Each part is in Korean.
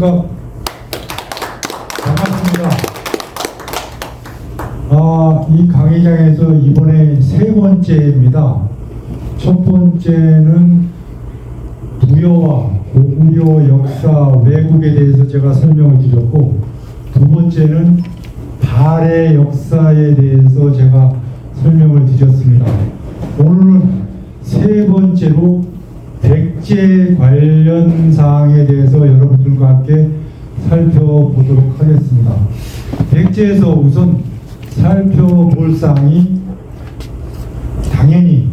안녕하십니까. 반갑습니다. 이 강의장에서 이번에 세 번째입니다. 첫 번째는 부여와 고구려 역사 왜곡에 대해서 제가 설명을 드렸고, 두 번째는 발의 역사에 대해서 제가 설명을 드렸습니다. 오늘은 세 번째로 백제 관련 사항에 대해서 여러분들과 함께 살펴보도록 하겠습니다. 백제에서 우선 살펴볼 사항이 당연히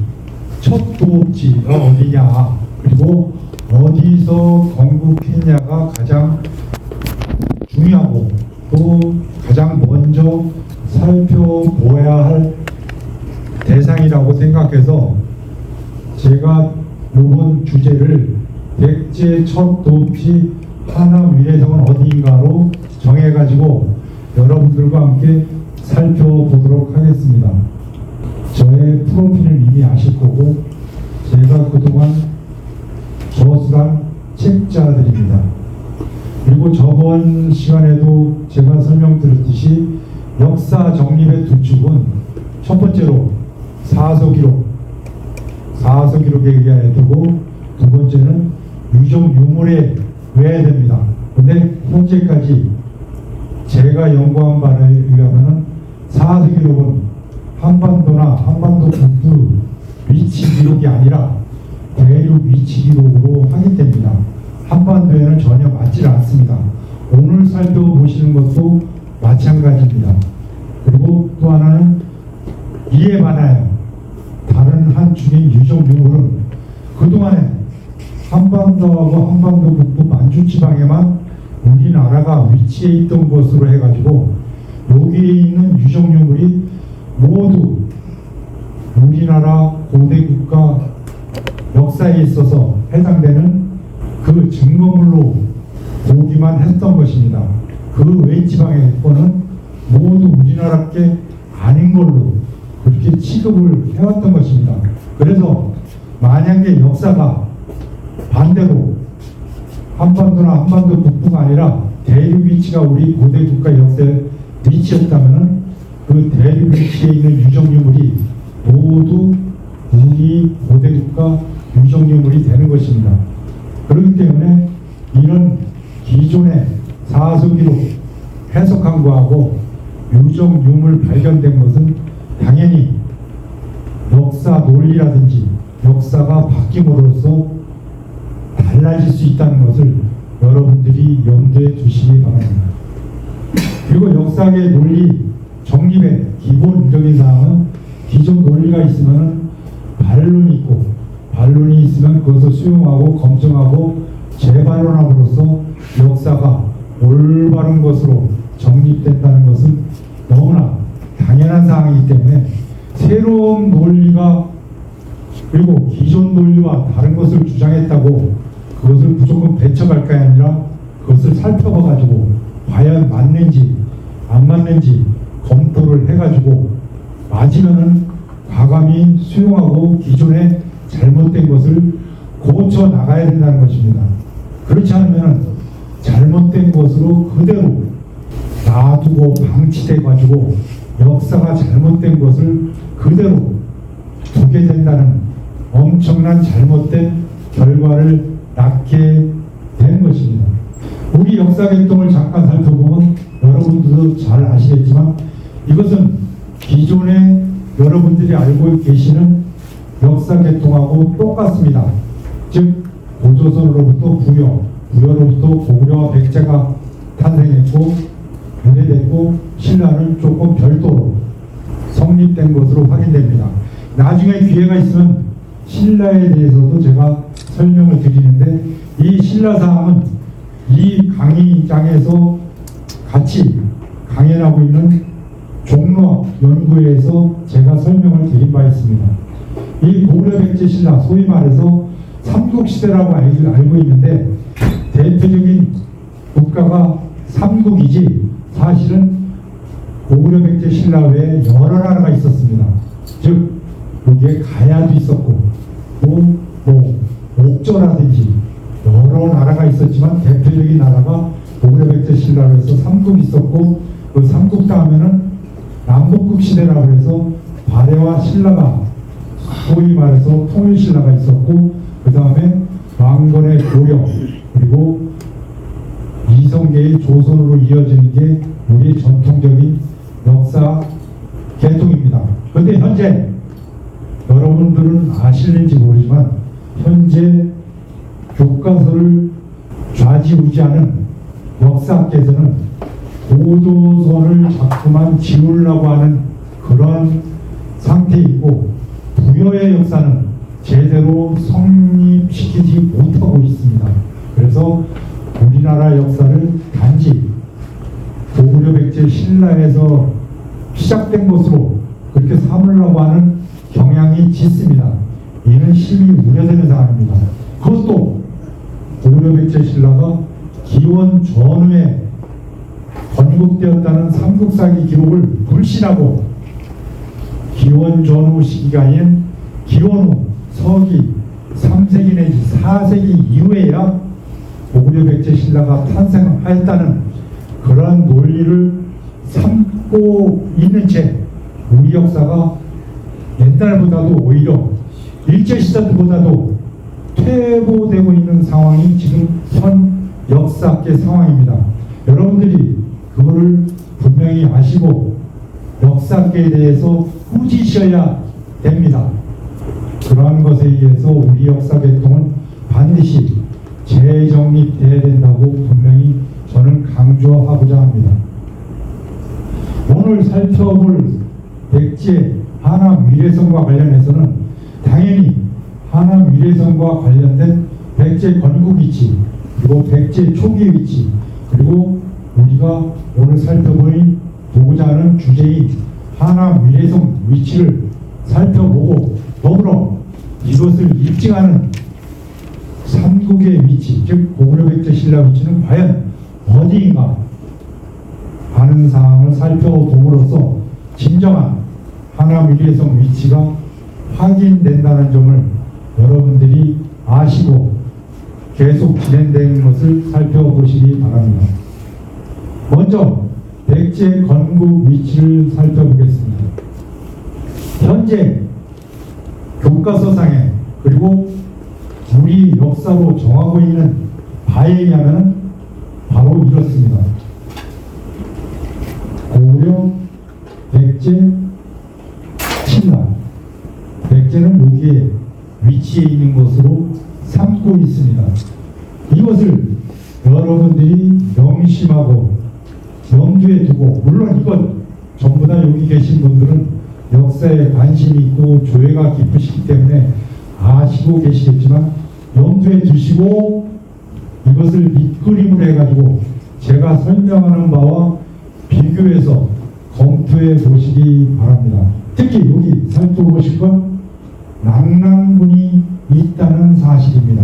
첫 도읍지가 어디냐, 그리고 어디서 건국했냐가 가장 중요하고 또 가장 먼저 살펴보아야 할 대상이라고 생각해서 제가 이번 주제를 백제 첫 도읍지 하남 위례성은 어디인가로 정해가지고 여러분들과 함께 살펴보도록 하겠습니다. 저의 프로필은 이미 아실 거고, 제가 그동안 저술한 책자들입니다. 그리고 저번 시간에도 제가 설명드렸듯이 역사 정립의 두 축은 첫 번째로 사서기록에 의하여 두고, 두 번째는 유적유물에 의해야 됩니다. 근데 현재까지 제가 연구한 바에 의하면 사서기록은 한반도나 한반도 북부 위치 기록이 아니라 대륙 위치 기록으로 확인됩니다. 한반도에는 전혀 맞지 않습니다. 오늘 살펴보시는 것도 마찬가지입니다. 그리고 또 하나는 이에 반하여 다른 한 축인 유적유물은 그동안에 한반도하고 한반도 북부 만주지방에만 우리나라가 위치해 있던 것으로 해가지고 여기에 있는 유적유물이 모두 우리나라 고대 국가 역사에 있어서 해당되는 그 증거물로 보기만 했던 것입니다. 그 외 지방의 거는 모두 우리나라 게 아닌 걸로 그렇게 취급을 해왔던 것입니다. 그래서 만약에 역사가 반대로 한반도나 한반도 북부가 아니라 대륙 위치가 우리 고대 국가 역사의 위치였다면 그 대륙 위치에 있는 유적유물이 모두 우리 고대 국가 유적유물이 되는 것입니다. 그렇기 때문에 이런 기존의 사서기록 해석한 거하고 유적유물 발견된 것은 당연히 역사 논리라든지 역사가 바뀜으로써 달라질 수 있다는 것을 여러분들이 염두에 두시기 바랍니다. 그리고 역사의 논리 정립의 기본적인 사항은 기존 논리가 있으면 반론이 있고, 반론이 있으면 그것을 수용하고 검증하고 재반론함으로써 역사가 올바른 것으로 정립된다는 것은 너무나 당연한 사항이기 때문에 새로운 논리가 그리고 기존 논리와 다른 것을 주장했다고 그것을 무조건 배척할 게 아니라 그것을 살펴봐가지고 과연 맞는지 안 맞는지 검토를 해가지고 맞으면은 과감히 수용하고 기존에 잘못된 것을 고쳐 나가야 된다는 것입니다. 그렇지 않으면 잘못된 것으로 그대로 놔두고 방치돼 가지고 역사가 잘못된 것을 그대로 두게 된다는 엄청난 잘못된 결과를 낳게 되는 것입니다. 우리 역사계통을 잠깐 살펴보면 여러분들도 잘 아시겠지만 이것은 기존에 여러분들이 알고 계시는 역사계통하고 똑같습니다. 즉 고조선으로부터 부여로부터 고구려와 백제가 탄생했고 유래됐고 신라는 조금 별도로 성립된 것으로 확인됩니다. 나중에 기회가 있으면 신라에 대해서도 제가 설명을 드리는데, 이 신라 사항은 이 강의장에서 같이 강연하고 있는 종로학 연구회에서 제가 설명을 드린 바 있습니다. 이 고구려 백제 신라, 소위 말해서 삼국시대라고 알고 있는데 대표적인 국가가 삼국이지 사실은 고구려 백제 신라 외에 여러 나라가 있었습니다. 즉 여기에 가야도 있었고 또 옥저라든지 여러 나라가 있었지만 대표적인 나라가 신라로 해서 삼국이 있었고, 그 삼국 다음에는 남북국 시대라고 해서 발해와 신라가, 소위 말해서 통일신라가 있었고, 그 다음에 왕건의 고려, 그리고 이성계의 조선으로 이어지는 게 우리 전통적인 역사 계통입니다. 그런데 현재 여러분들은 아실는지 모르지만 현재 교과서를 좌지우지하는 역사학계에서는 고조선을 자꾸만 지우려고 하는 그런 상태이고, 부여의 역사는 제대로 성립시키지 못하고 있습니다. 그래서 우리나라 역사를 단지 고구려 백제 신라에서 시작된 것으로 그렇게 삼으려고 하는 경향이 짙습니다. 이는 심히 우려되는 사안입니다. 그것도 고구려 백제 신라가 기원 전후에 건국되었다는 삼국사기 기록을 불신하고, 기원 전후 시기가 아닌 기원 후 서기 3세기 내지 4세기 이후에야 고구려 백제 신라가 탄생하였다는 그러한 논리를 삼고 있는 채 우리 역사가 옛날보다도 오히려 일제시대보다도 퇴보되고 있는 상황이 지금 현 역사학계 상황입니다. 여러분들이 그거를 분명히 아시고 역사학계에 대해서 꾸짖으셔야 됩니다. 그러한 것에 의해서 우리 역사 계통은 반드시 재정립돼야 된다고 분명히 저는 강조하고자 합니다. 오늘 살펴볼 백제 하남 위례성과 관련해서는 당연히 하남 위례성과 관련된 백제 건국 위치, 그리고 백제 초기 위치, 그리고 우리가 오늘 살펴보고자 하는 주제인 하남 위례성 위치를 살펴보고, 더불어 이것을 입증하는 삼국의 위치, 즉 고구려 백제 신라 위치는 과연 어디인가 하는 사항을 살펴봄으로써 진정한 하남 위례성 위치가 확인된다는 점을 여러분들이 아시고 계속 진행되는 것을 살펴보시기 바랍니다. 먼저 백제 건국 위치를 살펴보겠습니다. 현재 교과서상에, 그리고 우리 역사로 정하고 있는 바에 의하면 바로 이렇습니다. 고구려, 백제, 신라. 백제는 여기에 위치해 있는 것으로 삼고 있습니다. 이것을 여러분들이 명심하고 염두에 두고, 물론 이건 전부 다 여기 계신 분들은 역사에 관심이 있고 조예가 깊으시기 때문에 아시고 계시겠지만 염두에 두시고 이것을 밑그림으로 해가지고 제가 설명하는 바와 비교해서 검토해 보시기 바랍니다. 특히 여기 살펴보실 건 낙랑군이 있다는 사실입니다.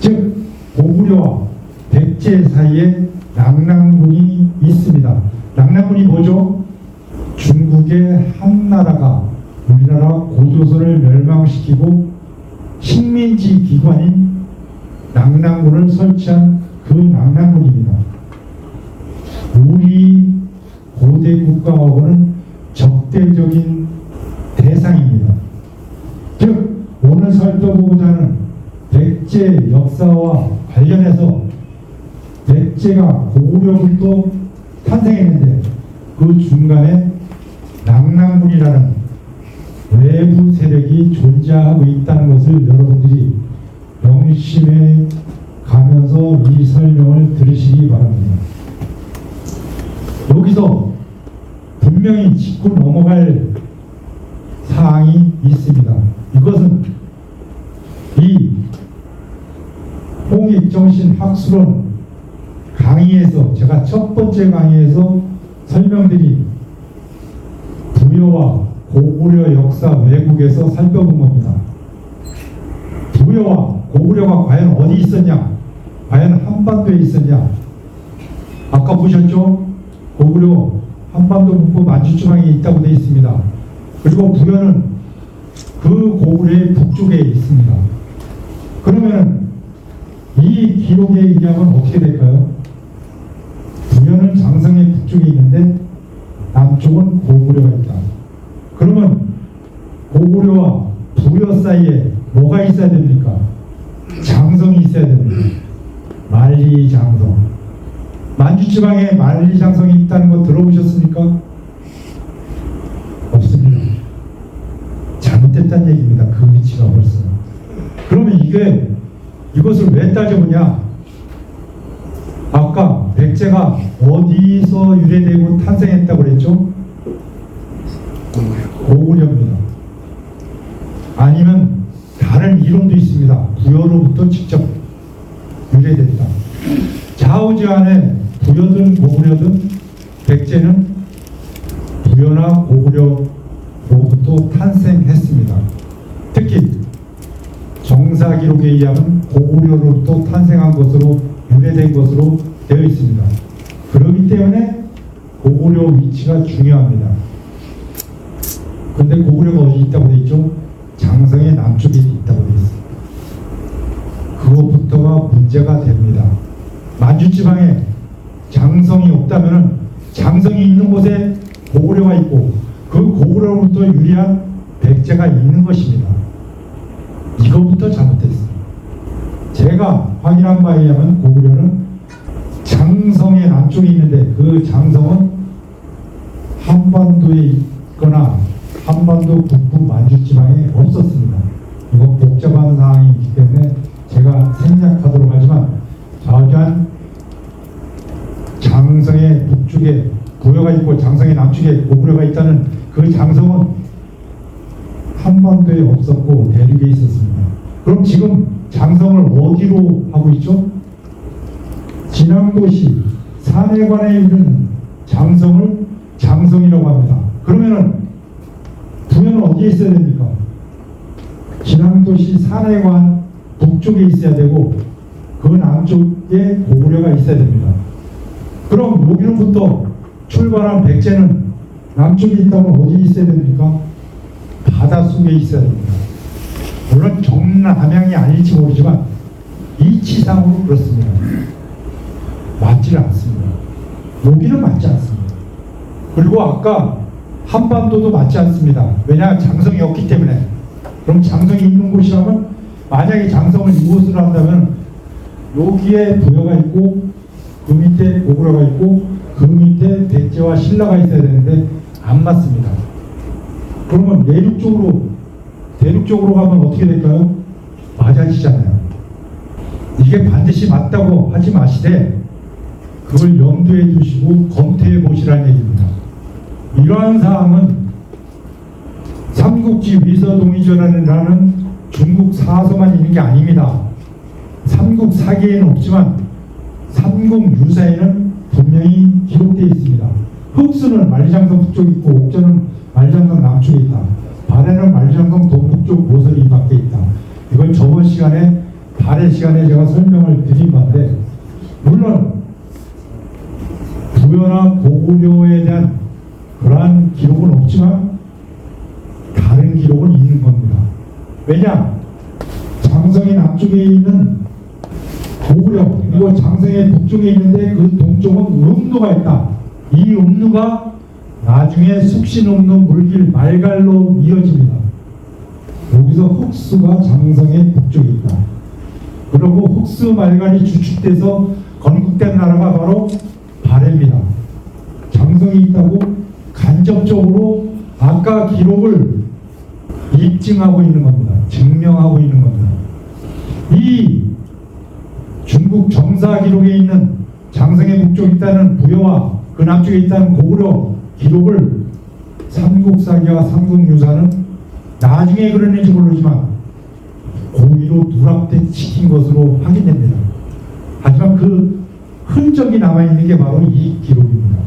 즉 고구려와 백제 사이에 낙랑군이 있습니다. 낙랑군이 뭐죠? 중국의 한 나라가 우리나라 고조선을 멸망시키고 식민지 기관인 낙랑군을 설치한 그 낙랑군입니다. 우리 고대 국가하고는 적대적인 대상입니다. 즉 오늘 살펴보고자 하는 백제 역사와 관련해서 백제가 고구려부터 탄생했는데 그 중간에 낙랑군이라는 외부 세력이 존재하고 있다는 것을 여러분들이 명심해 가면서 이 설명을 들으시기 바랍니다. 여기서 분명히 짚고 넘어갈 사항이 있습니다. 이것은 이 홍익정신 학술원 강의에서, 제가 첫 번째 강의에서 설명드린 부여와 고구려 역사 왜곡에서 살펴본 겁니다. 부여와 고구려가 과연 어디 있었냐? 과연 한반도에 있었냐? 아까 보셨죠? 고구려 한반도 북부 만주지방에 있다고 되어 있습니다. 그리고 부여는 그 고구려의 북쪽에 있습니다. 그러면 이 기록에 의하면 어떻게 될까요? 북쪽에 있는데 남쪽은 고구려가 있다. 그러면 고구려와 부여 사이에 뭐가 있어야 됩니까? 장성이 있어야 됩니다. 만리장성. 만주지방에 만리장성이 있다는 거 들어보셨습니까? 없습니다. 잘못됐다는 얘기입니다. 그 위치가 벌써. 그러면 이것을 왜 따져보냐? 아까 백제가 어디서 유래되고 탄생했다고 그랬죠? 고구려입니다. 아니면 다른 이론도 있습니다. 부여로부터 직접 유래됐다. 좌우지간에 부여든 고구려든 백제는 부여나 고구려로부터 탄생했습니다. 특히 정사 기록에 의하면 고구려로부터 탄생한 것으로 유래된 것으로 되어 있습니다. 그렇기 때문에 고구려 위치가 중요합니다. 근데 고구려가 어디 있다고 되어 있죠? 장성의 남쪽에 있다고 되어 있습니다. 그것부터가 문제가 됩니다. 만주지방에 장성이 없다면 장성이 있는 곳에 고구려가 있고 그 고구려로부터 유리한 백제가 있는 것입니다. 이것부터 잘못됐습니다. 제가 확인한 바에 의하면 고구려는 장성의 남쪽에 있는데 그 장성은 한반도에 있거나 한반도 북부 만주지방에 없었습니다. 이건 복잡한 사항이기 때문에 제가 생략하도록 하지만 좌우한 장성의 북쪽에 부여가 있고 장성의 남쪽에 고구려가 있다는 그 장성은 한반도에 없었고 대륙에 있었습니다. 그럼 지금 장성을 어디로 하고 있죠? 진앙도시 산해관에 있는 장성을 장성이라고 합니다. 그러면은 부여는 어디에 있어야 됩니까? 진앙도시 산해관 북쪽에 있어야 되고 그 남쪽에 고구려가 있어야 됩니다. 그럼 여기로부터 출발한 백제는 남쪽에 있다면 어디에 있어야 됩니까? 바닷속에 있어야 됩니다. 물론 정남향이 아닐지 모르지만 이치상으로 그렇습니다. 맞지 않습니다. 여기는 맞지 않습니다. 그리고 아까 한반도도 맞지 않습니다. 왜냐? 장성이 없기 때문에. 그럼 장성이 있는 곳이라면 만약에 장성을 이곳으로 한다면 여기에 부여가 있고 그 밑에 고구려가 있고 그 밑에 백제와 신라가 있어야 되는데 안 맞습니다. 그러면 대륙적으로 가면 어떻게 될까요? 맞아지잖아요. 이게 반드시 맞다고 하지 마시되 그걸 염두에 두시고 검토해 보시라는 얘기입니다. 이러한 사항은 삼국지 위서동의전이라는 중국 사서만 있는 게 아닙니다. 삼국 사기에는 없지만 삼국 유사에는 분명히 기록되어 있습니다. 흑수는 만리장성 북쪽에 있고 옥전은 만리장성 남쪽에 있다. 발해는 만리장성 동북쪽 모서리 밖에 있다. 이걸 저번 시간에 발해 시간에 제가 설명을 드린 건데 물론 부여나 고구려에 대한 그러한 기록은 없지만 다른 기록은 있는 겁니다. 왜냐? 장성의 남쪽에 있는 고구려 그리고 장성의 북쪽에 있는데 그 동쪽은 음루가 있다. 이 음루가 나중에 숙신음루 물길 말갈로 이어집니다. 여기서 흑수가 장성의 북쪽에 있다. 그리고 흑수 말갈이 주축돼서 건국된 나라가 바로 발해입니다. 장성이 있다고 간접적으로 아까 기록을 입증하고 있는 겁니다. 증명하고 있는 겁니다. 이 중국 정사 기록에 있는 장성의 북쪽에 있다는 부여와 그 남쪽에 있다는 고구려 기록을 삼국사기와 삼국유사는 나중에 그랬는지 모르지만 고의로 누락된 시킨 것으로 확인됩니다. 하지만 그 흔적이 남아있는 게 바로 이 기록입니다.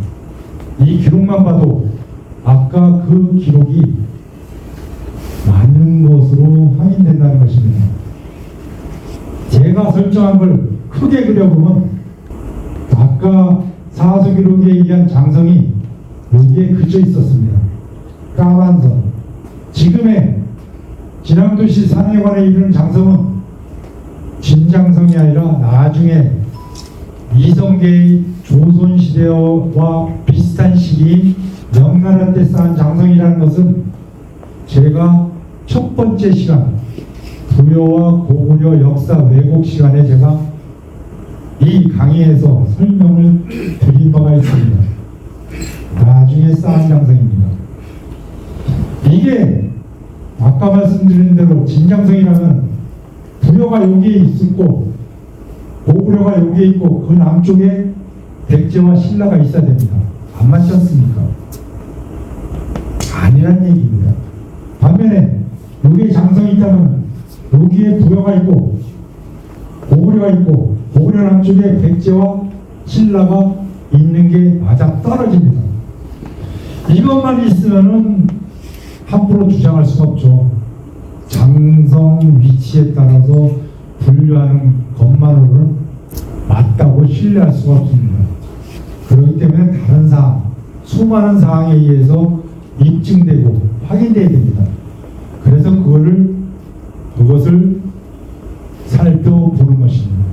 이 기록만 봐도 아까 그 기록이 맞는 것으로 확인된다는 것입니다. 제가 설정한 걸 크게 그려보면 아까 사서 기록에 의한 장성이 여기에 그쳐 있었습니다. 까만 선. 지금의 진앙도시 산해관에 이르는 장성은 진장성이 아니라 나중에 이성계의 조선시대와 비슷한 비슷한 시기 명나라 때 쌓은 장성이라는 것은 제가 첫 번째 시간 부여와 고구려 역사 왜곡 시간에 제가 이 강의에서 설명을 드린 바가 있습니다. 나중에 쌓은 장성입니다. 이게 아까 말씀드린 대로 진장성이라면 부여가 여기에 있고 고구려가 여기에 있고 그 남쪽에 백제와 신라가 있어야 됩니다. 안 맞지 않습니까? 아니란 얘기입니다. 반면에 여기에 장성이 있다면 여기에 부여가 있고 고구려가 있고 고구려 남쪽에 백제와 신라가 있는 게 맞아 떨어집니다. 이것만 있으면은 함부로 주장할 수가 없죠. 장성 위치에 따라서 분류하는 것만으로는 맞다고 신뢰할 수가 없습니다. 그렇기 때문에 다른 사항, 수많은 사항에 의해서 입증되고 확인돼야 됩니다. 그래서 그것을 살펴보는 것입니다.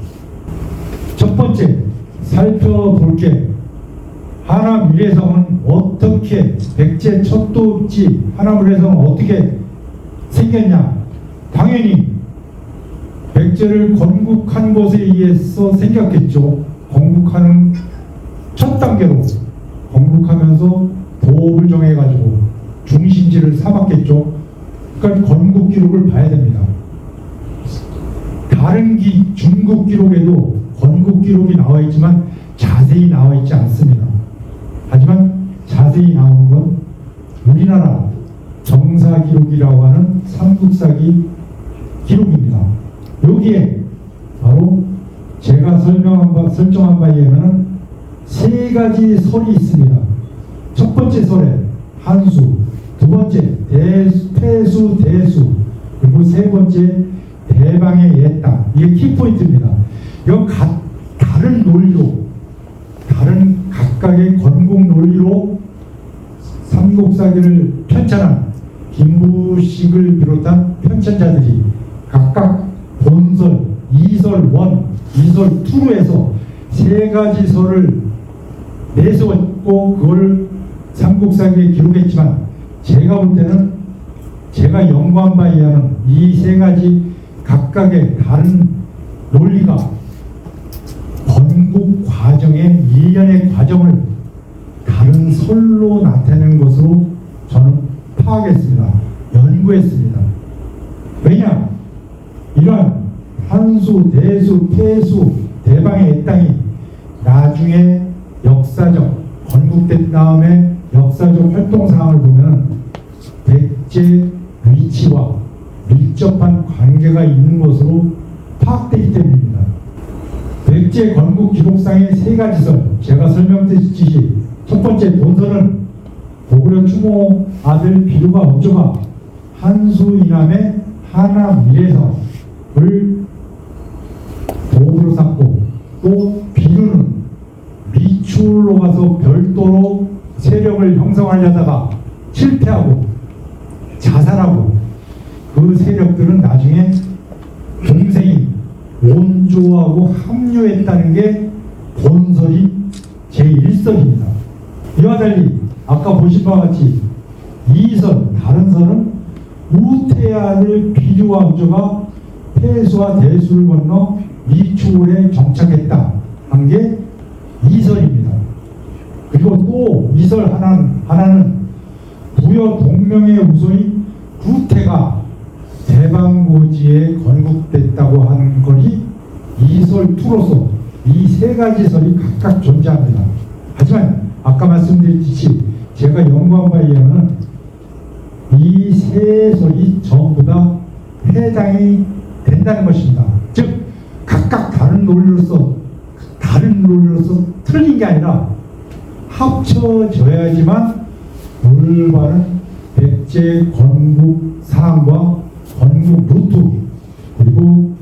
첫 번째 살펴볼 게 하나미래성은 어떻게 백제 척도지 하나미래성은 어떻게 생겼냐? 당연히 백제를 건국한 것에 의해서 생겼겠죠. 건국하는 첫 단계로 건국하면서 도읍을 정해가지고 중심지를 삼았겠죠. 그러니까 건국 기록을 봐야 됩니다. 다른 중국 기록에도 건국 기록이 나와 있지만 자세히 나와 있지 않습니다. 하지만 자세히 나오는 건 우리나라 정사 기록이라고 하는 삼국사기 기록입니다. 여기에 바로 제가 설정한 바에 의하면 세 가지 설이 있습니다. 첫 번째 설에 한수, 두 번째 태수, 대수, 그리고 세 번째 대방의 옛땅. 이게 키포인트입니다. 이건 다른 논리로, 다른 각각의 건국 논리로 삼국사기를 편찬한 김부식을 비롯한 편찬자들이 각각 본설, 이설 1, 이설 2로 해서 세 가지 설을 내세웠고 그걸 삼국사기에 기록했지만 제가 볼 때는 제가 연구한 바에 의하면 이 세 가지 각각의 다른 논리가 건국 과정의 일련의 과정을 다른 설로 나타내는 것으로 저는 파악했습니다. 연구했습니다. 왜냐? 이러한 한수, 대수, 태수, 대방의 옛땅이 나중에 역사적 건국된 다음에 역사적 활동 상황을 보면 백제 위치와 밀접한 관계가 있는 것으로 파악되기 때문입니다. 백제 건국 기록상의 세 가지 설, 제가 설명드렸듯이 첫 번째 본설은 고구려 추모 아들 비루가 원조가 한수 이남의 하나미래성을 도구로 삼고 또 비루는 미추홀로 가서 별도로 세력을 형성하려다가 실패하고 자살하고 그 세력들은 나중에 동생이 원조하고 합류했다는 게 본설이 제1설입니다. 이와 달리 아까 보신 바와 같이 2설, 다른 설은 우태아를 비류와 원조가 태수와 대수를 건너 미추홀에 정착했다 한 게 2설입니다. 그리고 또 2설 하나는 부여 동명의 우선인 구태가 대방고지에 건국됐다고 하는 것이 2설 2로서 이 세 가지 설이 각각 존재합니다. 하지만 아까 말씀드렸듯이 제가 연구한 바에 의하면 이 세 설이 전부 다 해당이 된다는 것입니다. 즉 각각 다른 논리로서 틀린 게 아니라 합쳐져야지만 올바른 백제 건국 사항과 건국 루트 그리고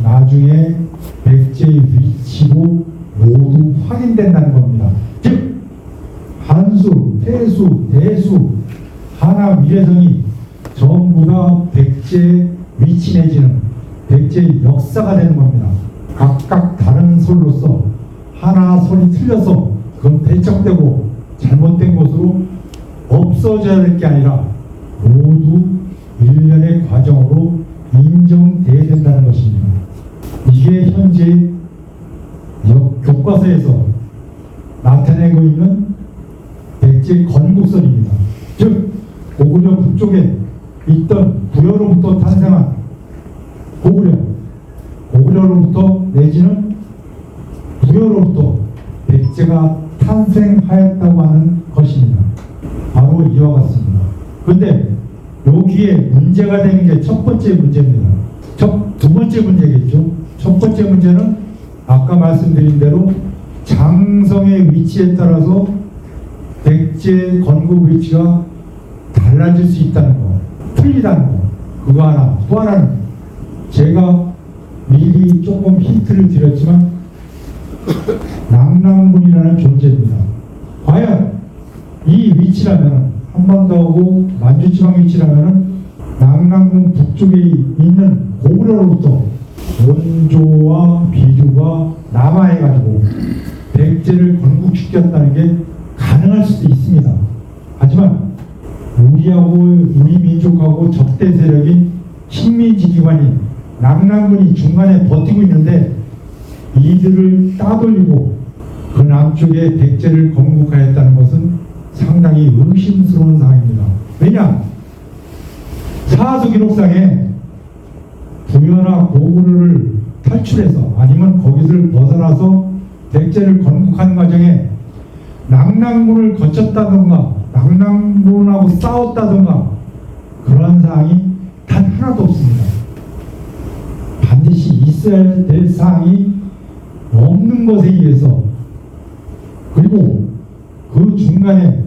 나중에 백제의 위치도 모두 확인된다는 겁니다. 즉 한수, 태수, 대수, 하나미래성이 전부 다 백제의 위치 내지는 백제의 역사가 되는 겁니다. 각각 다른 설로서 하나 설이 틀려서 그건 배척되고 잘못된 것으로 없어져야 될 게 아니라 모두 일련의 과정으로 인정돼야 된다는 것입니다. 이게 현재 교과서에서 나타내고 있는 백제 건국설입니다. 즉 고구려 북쪽에 있던 부여로부터 탄생한 고구려로부터 내지는 부여로부터 백제가 탄생하였다고 하는 것입니다. 바로 이와 같습니다. 그런데 여기에 문제가 되는 게 첫 번째 문제입니다. 두 번째 문제겠죠. 첫 번째 문제는 아까 말씀드린 대로 장성의 위치에 따라서 백제 건국 위치가 달라질 수 있다는 거, 틀리다는 거, 그거 하나. 또 하나는 제가 미리 조금 힌트를 드렸지만 낙랑군이라는 존재입니다. 과연 이 위치라면 한반도하고 만주지방 위치라면 낙랑군 북쪽에 있는 고구려로부터 원조와 비류가 남하해가지고 백제를 건국시켰다는 게 가능할 수도 있습니다. 하지만 우리 민족하고 적대 세력인 식민지 기관인 낙랑군이 중간에 버티고 있는데 이들을 따돌리고 그 남쪽에 백제를 건국하였다는 것은 상당히 의심스러운 사항입니다. 왜냐? 사서 기록상에 부여나 고구려를 탈출해서 아니면 거기를 벗어나서 백제를 건국하는 과정에 낙랑군을 거쳤다던가 낙랑군하고 싸웠다던가 그러한 사항이 단 하나도 없습니다. 반드시 있어야 될 사항이 없는 것에 의해서 그리고 그 중간에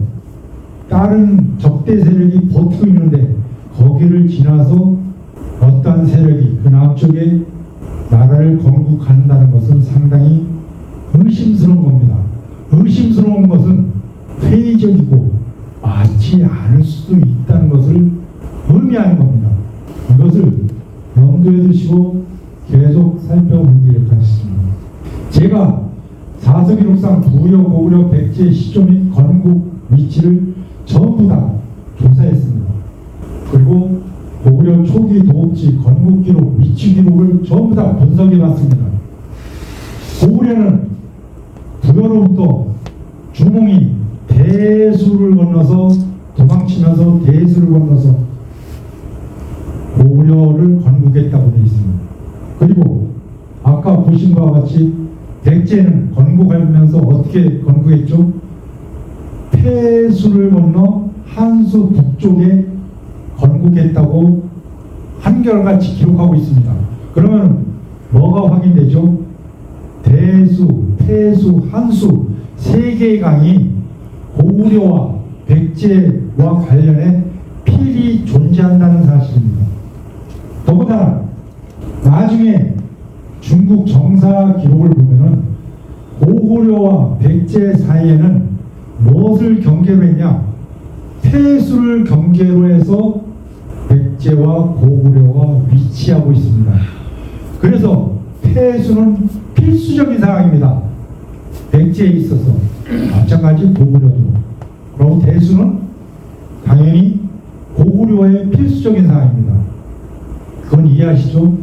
다른 적대 세력이 버티고 있는데 거기를 지나서 어떠한 세력이 그 남쪽에 나라를 건국한다는 것은 상당히 의심스러운 겁니다. 의심스러운 것은 회의적이고 맞지 않을 수도 있다는 것을 의미하는 겁니다. 이것을 염두에 두시고 계속 살펴보기를 하겠습니다. 제가 사서기록상 부여, 고구려, 백제 시조 및 건국 위치를 전부 다 조사했습니다. 그리고 고구려 초기 도읍지 건국 기록, 위치 기록을 전부 다 분석해 봤습니다. 고구려는 부여로부터 주몽이 대수를 건너서 도망치면서 대수를 건너서 고구려를 건국했다고 되어 있습니다. 그리고 아까 보신 바와 같이 백제는 건국하면서 어떻게 건국했죠? 폐수를 건너 한수 북쪽에 건국했다고 한결같이 기록하고 있습니다. 그러면 뭐가 확인되죠? 대수, 폐수, 한수 세 개의 강이 고구려와 백제와 관련해 필히 존재한다는 사실입니다. 더군다나 나중에 중국 정사 기록을 보면은 고구려와 백제 사이에는 무엇을 경계로 했냐? 폐수를 경계로 해서 백제와 고구려가 위치하고 있습니다. 그래서 폐수는 필수적인 사항입니다. 백제에 있어서 마찬가지 고구려도. 그리고 대수는 당연히 고구려의 필수적인 사항입니다. 그건 이해하시죠?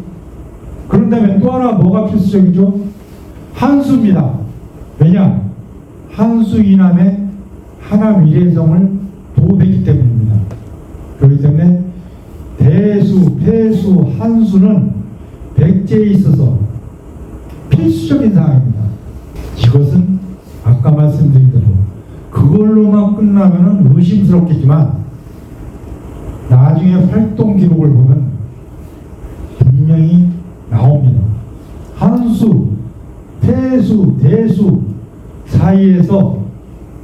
그런다면 또 하나 뭐가 필수적이죠? 한수입니다. 왜냐? 한수 이남에 하남 위례성을 도읍했기 때문입니다. 그렇기 때문에 대수, 폐수, 한수는 백제에 있어서 필수적인 사항입니다. 이것은 아까 말씀드린 대로 그걸로만 끝나면 의심스럽겠지만 나중에 활동 기록을 보면 분명히 나옵니다. 한수, 폐수, 대수 사이에서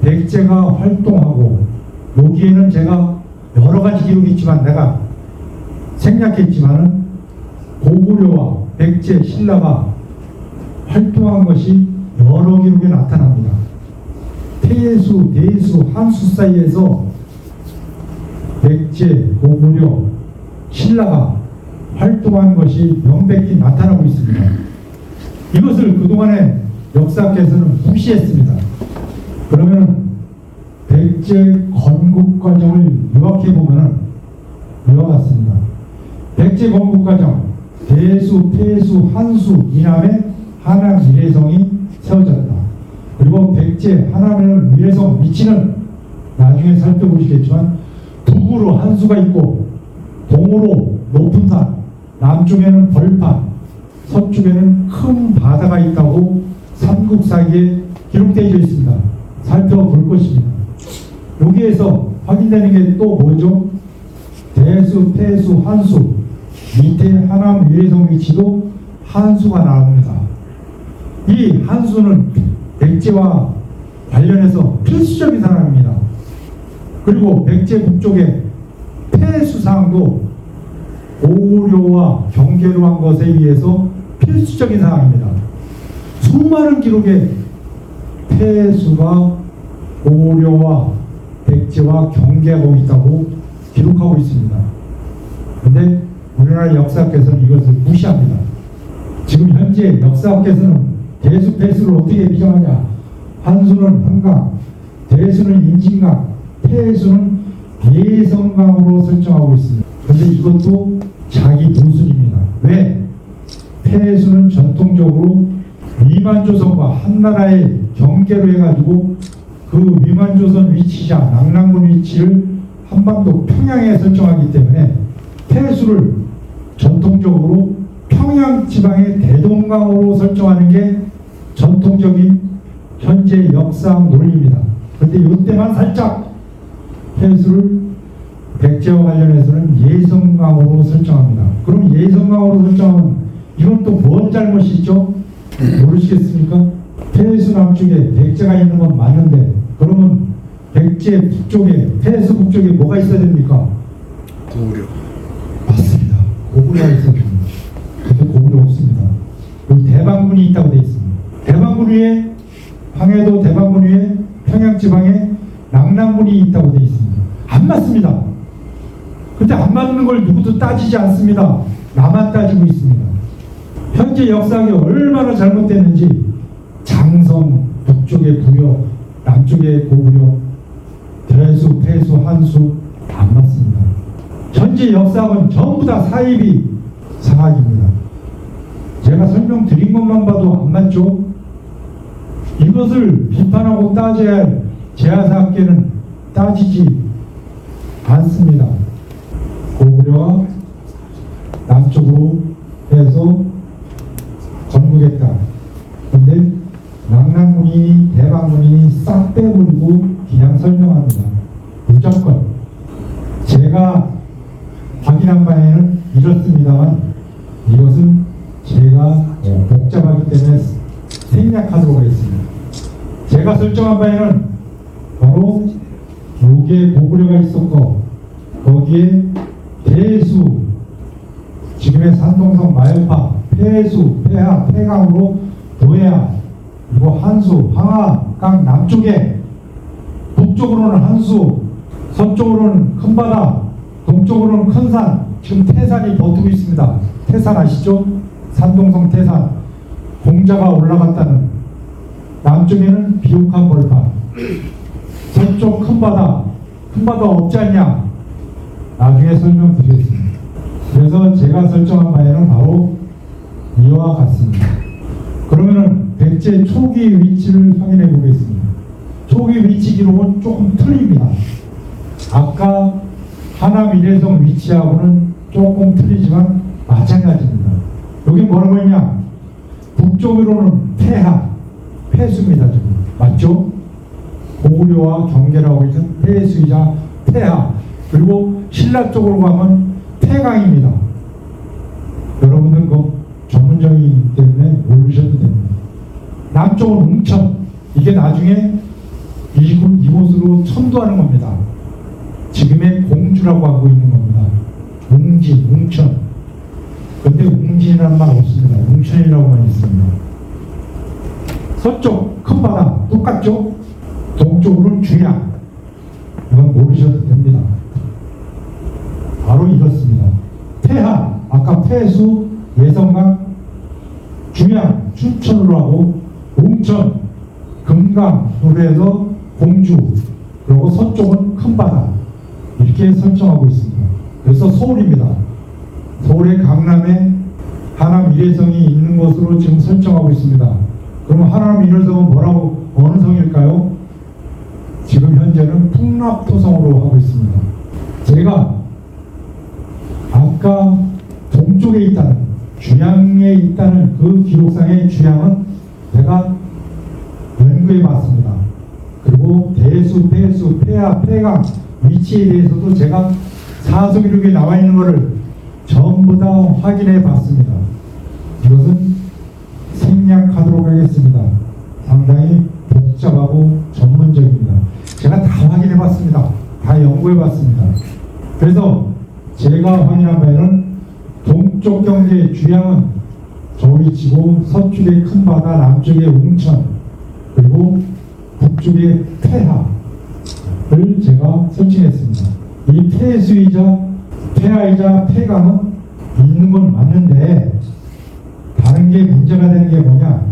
백제가 활동하고 여기에는 제가 여러 가지 기록이 있지만 내가 생략했지만은 고구려와 백제, 신라가 활동한 것이 여러 기록에 나타납니다. 폐수, 대수, 한수 사이에서 백제, 고구려, 신라가 활동한 것이 명백히 나타나고 있습니다. 이것을 그동안의 역사께서는 무시했습니다. 그러면 백제 건국 과정을 요약해 보면은 이와 같습니다. 백제 건국 과정, 대수, 폐수, 한수, 이남의 하남 위례성이 세워졌다. 그리고 백제 하남의 위례성 위치는 나중에 살펴보시겠지만 북으로 한수가 있고 동으로 높은 산, 남쪽에는 벌판, 서쪽에는 큰 바다가 있다고 삼국사기에 기록되어 있습니다. 살펴볼 것입니다. 여기에서 확인되는 게 또 뭐죠? 대수, 폐수, 한수, 밑에 하남 위례성 위치도 한수가 나옵니다. 이 한수는 백제와 관련해서 필수적인 사람입니다. 그리고 백제 북쪽의 폐수사항도 고구려와 경계로 한 것에 의해서 필수적인 사항입니다. 수많은 기록에 폐수가 고구려와 백제와 경계하고 있다고 기록하고 있습니다. 그런데 우리나라 역사학께서는 이것을 무시합니다. 지금 현재 역사학께서는 대수, 폐수를 어떻게 비정하냐? 한수는 한강, 대수는 임진강, 폐수는 예성강으로 설정하고 있습니다. 그런데 이것도 자기 모순입니다. 왜? 폐수는 전통적으로 위만조선과 한나라의 경계로 해가지고 그 위만조선 위치자 낙랑군 위치를 한반도 평양에 설정하기 때문에 폐수를 전통적으로 평양 지방의 대동강으로 설정하는 게 전통적인 현재 역사학 논리입니다. 그런데 이때만 살짝 폐수를 백제와 관련해서는 예성강으로 설정합니다. 그럼 예성강으로 설정하면 이건 또 뭔 잘못이 있죠? 모르시겠습니까? 폐수 남쪽에 백제가 있는 건 맞는데 그러면 백제 북쪽에 폐수 북쪽에 뭐가 있어야 됩니까? 고구려. 맞습니다. 고구려가 있어야 됩니다. 근데 고구려 없습니다. 여기 대방군이 있다고 되어 있습니다. 대방군 위에 황해도 대방군 위에 평양지방에 낙랑군이 있다고 되어 있습니다. 안 맞습니다. 근데 안 맞는 걸 누구도 따지지 않습니다. 나만 따지고 있습니다. 현재 역사학이 얼마나 잘못됐는지 장성 북쪽의 부여, 남쪽의 고구려, 대수, 폐수, 한수 안 맞습니다. 현재 역사학은 전부 다 사이비 사학입니다. 제가 설명드린 것만 봐도 안 맞죠? 이것을 비판하고 따져야 할 제야사학계는 따지지 않습니다. 고구려와 남쪽으로 해서 건국했다. 그런데 낙랑군이 대방군이 싹 빼버리고 그냥 설명합니다. 무조건. 제가 확인한 바에는 이렇습니다만 이것은 제가 복잡하기 때문에 생략하도록 하겠습니다. 제가 설정한 바에는 바로 여기에 고구려가 있었고 거기에 대수, 지금의 산동성 마열파, 폐수, 폐하, 폐강으로 도해야, 그리고 한수, 황하강 남쪽에 북쪽으로는 한수, 서쪽으로는 큰 바다, 동쪽으로는 큰 산, 지금 태산이 버티고 있습니다. 태산 아시죠? 산동성 태산, 공자가 올라갔다는. 남쪽에는 비옥한 벌판, 서쪽 큰 바다 없지 않냐? 나중에 설명드리겠습니다. 그래서 제가 설정한 바에는 바로 이와 같습니다. 그러면은 백제 초기 위치를 확인해 보겠습니다. 초기 위치 기록은 조금 틀립니다. 아까 하남 위례성 위치하고는 조금 틀리지만 마찬가지입니다. 여기 뭐라고 했냐? 북쪽으로는 폐하, 폐수입니다. 지금 맞죠? 고구려와 경계라고 해서 폐수이자 폐하, 그리고 신라 쪽으로 가면 폐강입니다. 여러분들 그 전문적이기 때문에 모르셔도 됩니다. 남쪽은 웅천, 이게 나중에 이곳으로 천도하는 겁니다. 지금의 공주라고 하고 있는 겁니다. 웅진, 웅천. 근데 웅진이라는 말 없습니다. 웅천이라고만 있습니다. 서쪽 큰 바다 똑같죠? 동쪽으로는 주양. 이건 모르셔도 됩니다. 바로 이렇습니다. 폐하, 아까 폐수, 예성강, 주양, 춘천으로 하고 웅천, 금강으로 해서 공주, 그리고 서쪽은 큰 바다 이렇게 설정하고 있습니다. 그래서 서울입니다. 서울의 강남에 하남 이래성이 있는 것으로 지금 설정하고 있습니다. 그러면 하남 이래성은 뭐라고 어느 성일까요? 지금 현재는 풍납토성으로 하고 있습니다. 제가 아까 동쪽에 있다는 주양에 있다는 그 기록상의 주양은 제가 연구해 봤습니다. 그리고 대수, 폐수, 폐하, 폐강 위치에 대해서도 제가 사서 기록에 나와 있는 것을 전부 다 확인해 봤습니다. 이것은 생략하도록 하겠습니다. 상당히 복잡하고 전문적입니다. 제가 다 확인해 봤습니다. 다 연구해 봤습니다. 그래서 제가 확인한 바에는 동쪽 경계의 주양은 저 위치고 서쪽의 큰 바다, 남쪽의 웅천, 그리고 북쪽의 폐하를 제가 설정했습니다. 이 폐수이자 폐하이자 폐강은 있는 건 맞는데 다른 게 문제가 되는 게 뭐냐?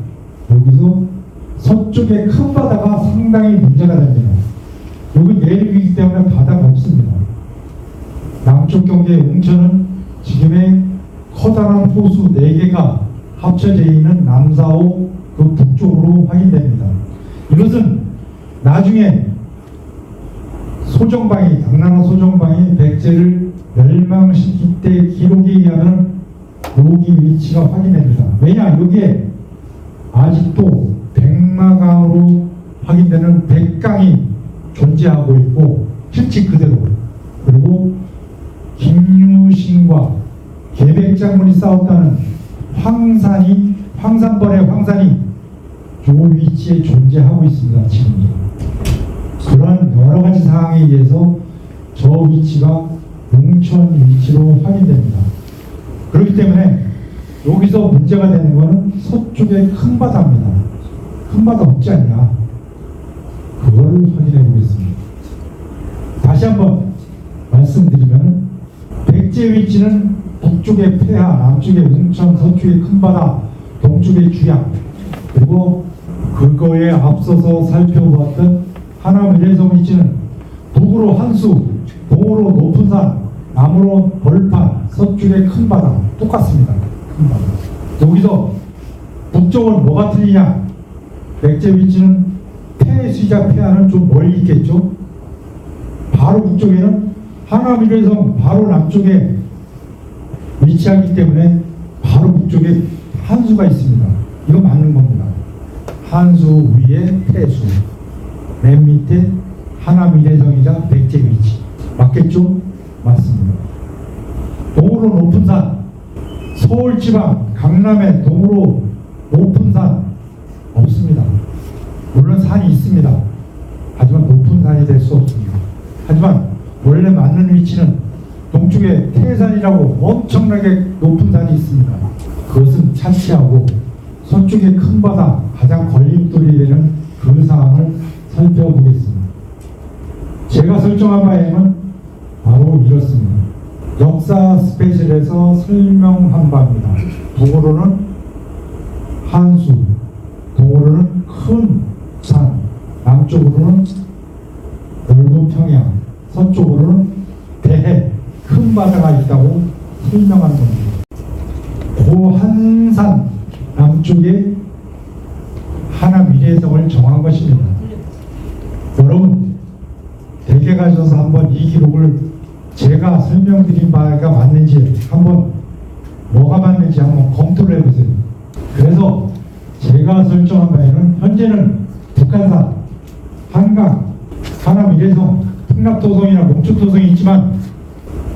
여기서 서쪽의 큰 바다가 상당히 문제가 됩니다. 여기 내륙이기 때문에 바다가 없습니다. 남쪽 경계의 웅천은 지금의 커다란 호수 4개가 합쳐져 있는 남사호 그 북쪽으로 확인됩니다. 이것은 나중에 소정방이, 당나라 소정방이 백제를 멸망시킬 때 기록에 의하면 여기 위치가 확인됩니다. 왜냐? 여기에 아직도 백마강으로 확인되는 백강이 존재하고 있고 실제 그대로, 그리고 김유신과 계백장군이 싸웠다는 황산벌의 황산이 저 위치에 존재하고 있습니다. 지금도. 그런 여러 가지 상황에 의해서 저 위치가 웅천 위치로 확인됩니다. 그렇기 때문에 여기서 문제가 되는 것은 서쪽의 큰 바다입니다. 큰 바다 없지 않냐? 그거를 확인해 보겠습니다. 다시 한번 말씀드리면 백제 위치는 북쪽의 폐하, 남쪽의 웅천, 서쪽의 큰 바다, 동쪽의 주양, 그리고 그거에 앞서서 살펴보았던 하남 이래성 위치는 북으로 한수, 동으로 높은 산, 남으로 벌판, 서쪽의 큰 바다 똑같습니다. 큰 바다. 여기서 북쪽은 뭐가 틀리냐? 백제 위치는 폐수이자 폐하는 좀 멀리 있겠죠. 바로 북쪽에는 하남 이래성 바로 남쪽에 위치하기 때문에 바로 북쪽에 한수가 있습니다. 이거 맞는 겁니다. 한수 위에 폐수, 맨 밑에 하남 이래성이자 백제 위치. 맞겠죠? 맞습니다. 동으로 높은 산, 서울지방 강남의 동으로 높은 산 없습니다. 물론 산이 있습니다. 하지만 높은 산이 될 수 없습니다. 하지만 원래 맞는 위치는 동쪽에 태산이라고 엄청나게 높은 산이 있습니다. 그것은 차치하고 서쪽의 큰 바다, 가장 걸림돌이 되는 그 상황을 살펴보겠습니다. 제가 설정한 바에는 바로 이렇습니다. 역사 스페셜에서 설명한 바입니다. 북으로는 한수, 동으로는 큰 산, 남쪽으로는 넓은 평양, 서쪽으로는 대해, 큰 바다가 있다고 설명한 겁니다. 그 한산 남쪽에 하남 이래성을 정한 것입니다. 여러분 댁에 가셔서 한번 이 기록을 제가 설명드린 바가 맞는지 한번 뭐가 맞는지 한번 검토를 해보세요. 그래서 제가 설정한 바에는 현재는 북한산, 한강, 하남 이래성, 풍납토성이나 몽초토성이 있지만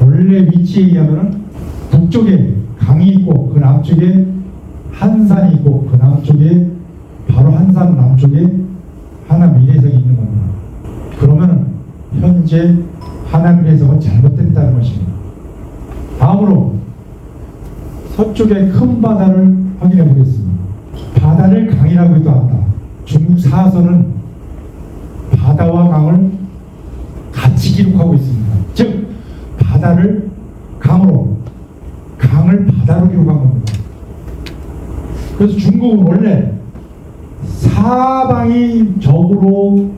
원래 위치에 의하면 북쪽에 강이 있고 그 남쪽에 한산이 있고 그 남쪽에 바로 한산 남쪽에 하남 이래성이 있는 겁니다. 그러면 현재 하남 이래성은 잘못됐다는 것입니다. 다음으로 서쪽의 큰 바다를 확인해 보겠습니다. 바다를 강이라고도 한다. 중국 사서는 바다와 강을 같이 기록하고 있습니다. 즉 바다를 강으로, 강을 바다로 기록한 겁니다. 그래서 중국은 원래 사방이 적으로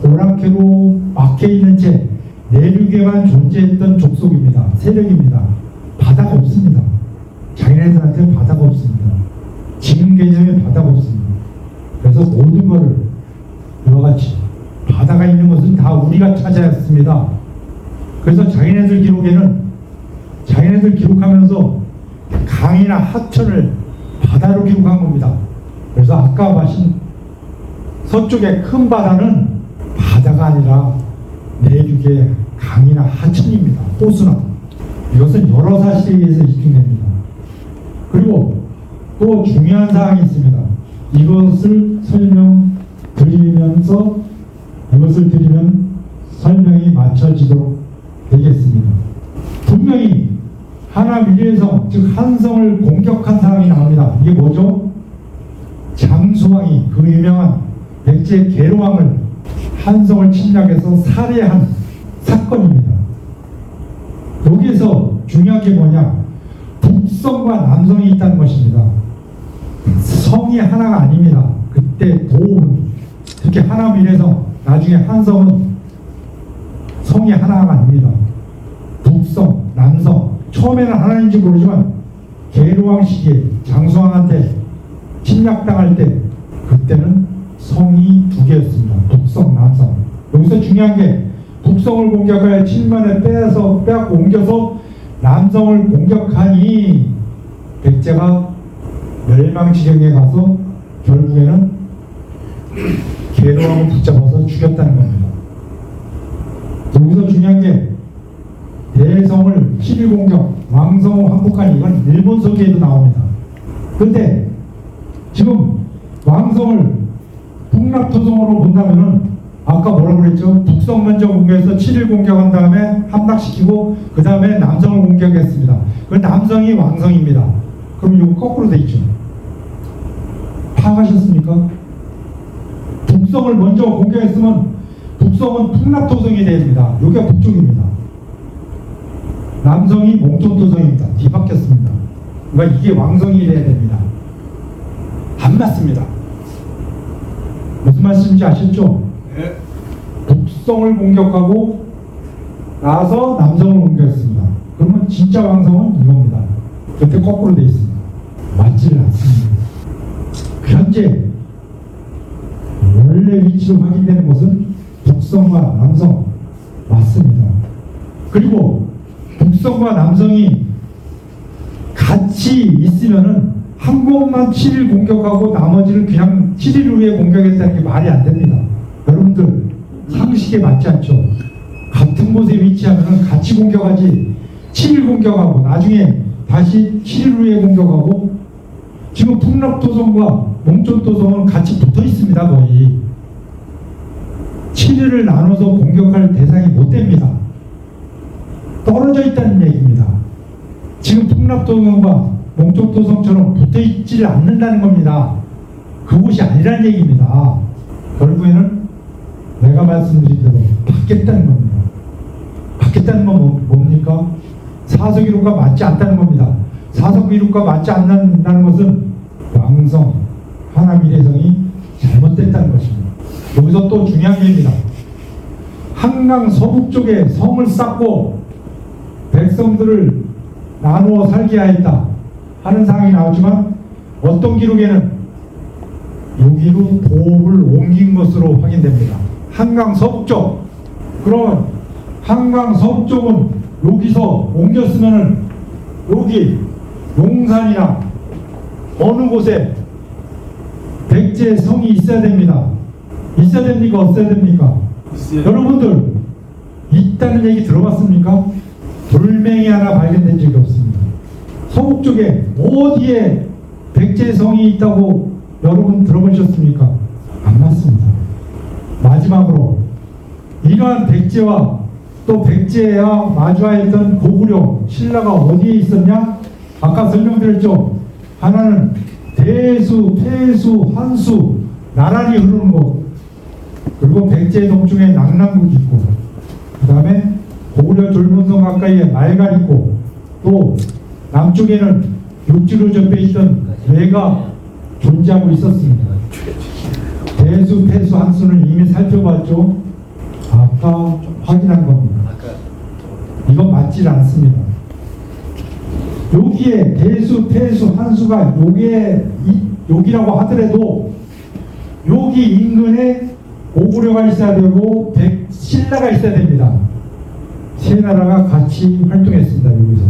오랑캐로 막혀있는 채 내륙에만 존재했던 족속입니다. 세력입니다. 바다가 없습니다. 자기네들한테 바다가 없습니다. 지금 개념에 바다가 없습니다. 그래서 모든 것을 이와 같이 바다가 있는 것은 다 우리가 찾아야 했습니다. 그래서 자기네들 기록하면서 강이나 하천을 바다로 기록한 겁니다. 그래서 아까 마신 서쪽의 큰 바다는 바다가 아니라 내륙의 강이나 하천입니다. 호수나. 이것은 여러 사실에 의해서 입증됩니다. 그리고 또 중요한 사항이 있습니다. 이것을 드리면 설명이 맞춰지도록 되겠습니다. 분명히 하나미래성, 즉 한성을 공격한 사항이 나옵니다. 이게 뭐죠? 장수왕이, 그 유명한 백제 계로왕을 한성을 침략해서 살해한 사건입니다. 여기에서 중요한 게 뭐냐? 북성과 남성이 있다는 것입니다. 성이 하나가 아닙니다. 그때 도움은, 특히 하나미래성, 나중에 한성은 성이 하나가 아닙니다. 북성, 남성, 처음에는 하나인지 모르지만 계로왕 시기에 장수왕한테 침략당할 때 그때는 성이 두 개였습니다. 북성, 남성. 여기서 중요한 게 북성을 공격하여 7만에 빼앗고 옮겨서 남성을 공격하니 백제가 멸망지경에 가서 결국에는 계로왕을 붙잡아서 죽였다는 겁니다. 여기서 중요한 게 대성을 7일 공격, 왕성을 항복하니 이건 일본 서기에도 나옵니다. 그런데 지금 왕성을 풍납토성으로 본다면은 아까 뭐라고 그랬죠? 북성 먼저 공격해서 7일 공격한 다음에 함락시키고 그 다음에 남성을 공격했습니다. 그 남성이 왕성입니다. 그럼 이거 거꾸로 돼 있죠. 파악하셨습니까? 북성을 먼저 공격했으면 북성은 풍납토성이 됩니다. 여기가 북쪽입니다. 남성이 몽촌토성입니다. 뒤바뀌었습니다. 그러니까 이게 왕성이 돼야 됩니다. 안 맞습니다. 무슨 말씀인지 아셨죠? 네. 북성을 공격하고 나서 남성을 공격했습니다. 그러면 진짜 왕성은 이겁니다. 그때 거꾸로 돼 있습니다. 맞지를 않습니다. 현재 원래 위치로 확인되는 것은 북성과 남성 맞습니다. 그리고 북성과 남성이 같이 있으면은 한 곳만 7일 공격하고 나머지를 그냥 7일 후에 공격했다는 게 말이 안 됩니다. 여러분들 상식에 맞지 않죠? 같은 곳에 위치하면 같이 공격하지 7일 공격하고 나중에 다시 7일 후에 공격하고 지금 풍납토성과 몽촌토성은 같이 붙어 있습니다. 거의 7일을 나눠서 공격할 대상이 못 됩니다. 떨어져 있다는 얘기입니다. 지금 풍납토성과 몽촌토성처럼 붙어 있지를 않는다는 겁니다. 그곳이 아니라는 얘기입니다. 결국에는 내가 말씀드린 대로 받겠다는 겁니다. 받겠다는 건 뭡니까? 사석이룩과 맞지 않다는 겁니다. 사석이룩과 맞지 않는다는 것은 왕성, 하나미래성이 잘못됐다는 것입니다. 여기서 또 중요한 게입니다. 한강 서북 쪽에 성을 쌓고 백성들을 나누어 살게 하였다 하는 사항이 나오지만 어떤 기록에는 여기로 도읍을 옮긴 것으로 확인됩니다. 한강 서북쪽. 그러면 한강 서북쪽은 여기서 옮겼으면은 여기 용산이나 어느 곳에 백제 성이 있어야 됩니다. 있어야 됩니까? 없어야 됩니까? 여러분들 있다는 얘기 들어봤습니까? 돌멩이 하나 발견된 적이 없습니다. 서북 쪽에 어디에 백제 성이 있다고 여러분 들어보셨습니까? 안 맞습니다. 마지막으로 이러한 백제와 또 백제와 마주하였던 고구려 신라가 어디에 있었냐? 아까 설명드렸죠. 하나는 대수, 폐수, 한수 나란히 흐르는 곳, 그리고 백제 동쪽에 낙랑국이 있고, 그 다음에 고구려 졸문성 가까이에 말갈 있고, 또 남쪽에는 육지로 접해 있던 뇌가 존재하고 있었습니다. 대수, 폐수, 한수는 이미 살펴봤죠. 아까 확인한 겁니다. 이건 맞질 않습니다. 여기에 대수, 태수, 한수가 여기라고 하더라도 여기 인근에 고구려가 있어야 되고 신라가 있어야 됩니다. 세 나라가 같이 활동했습니다. 여기서.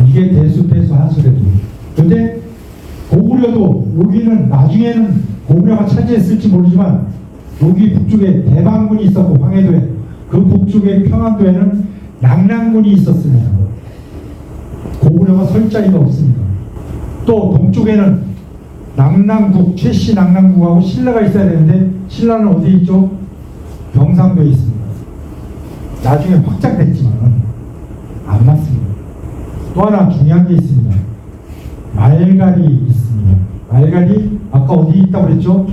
이게 대수, 태수, 한수래도. 근데 고구려도 여기는 나중에는 고구려가 차지했을지 모르지만 여기 북쪽에 대방군이 있었고 황해도에 그 북쪽에 평안도에는 낙랑군이 있었습니다. 고구려가 설 자리가 없습니다. 또 동쪽에는 낙랑국, 최씨 낙랑국하고 신라가 있어야 되는데 신라는 어디 있죠? 경상도에 있습니다. 나중에 확장됐지만 안 맞습니다. 또 하나 중요한 게 있습니다. 말갈이 있습니다. 말갈이 아까 어디 있다고 그랬죠?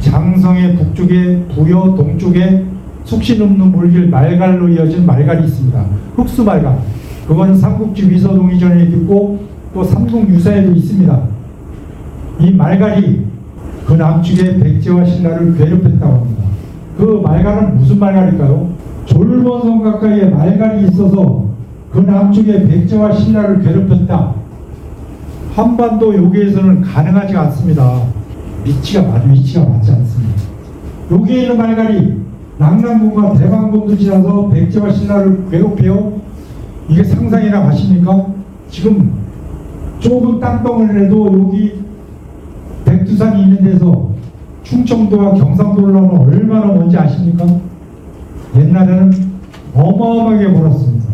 장성의 북쪽에 부여 동쪽에 숙신 없는 물길 말갈로 이어진 말갈이 있습니다. 흑수말갈. 그거는 삼국지 위서동이 전에 있고 또 삼국유사에도 있습니다. 이 말갈이 그 남쪽에 백제와 신라를 괴롭혔다고 합니다. 그 말갈은 무슨 말갈일까요? 졸본성 가까이에 말갈이 있어서 그 남쪽에 백제와 신라를 괴롭혔다. 한반도 여기에서는 가능하지 않습니다. 위치가 맞지 않습니다. 여기에 있는 말갈이 낙랑군과 대방군도 지나서 백제와 신라를 괴롭혀요. 이게 상상이나 가십니까? 지금 좁은 땅덩어리라도 여기 백두산이 있는 데서 충청도와 경상도를 오면 얼마나 먼지 아십니까? 옛날에는 어마어마하게 몰았습니다.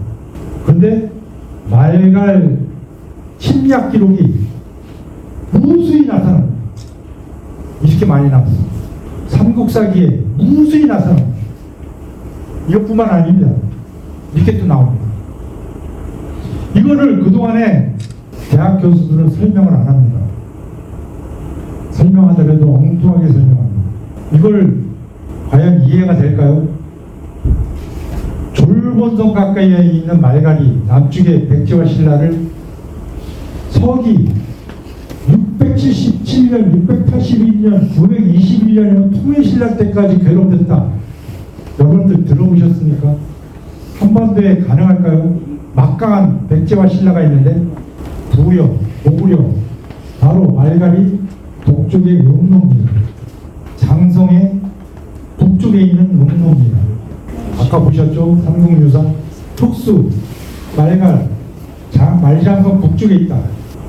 근데 말갈 침략 기록이 무수히 나타납니다. 이렇게 많이 나왔습니다. 삼국사기에 무수히 나타납니다. 이것뿐만 아닙니다. 이렇게 또 나옵니다. 이거를 그동안에 대학 교수들은 설명을 안 합니다. 설명하더라도 엉뚱하게 설명합니다. 이걸 과연 이해가 될까요? 졸본성 가까이에 있는 말갈이 남쪽의 백제와 신라를 서기 677년, 682년, 921년이면 통일신라 때까지 괴롭혔다. 여러분들 들어보셨습니까? 한반도에 가능할까요? 막강한 백제와 신라가 있는데 부여, 고구려, 바로 말갈이 동쪽의 음노입니다. 장성의 북쪽에 있는 음노입니다. 아까 보셨죠? 삼국유사 흑수, 말갈, 말장성 북쪽에 있다.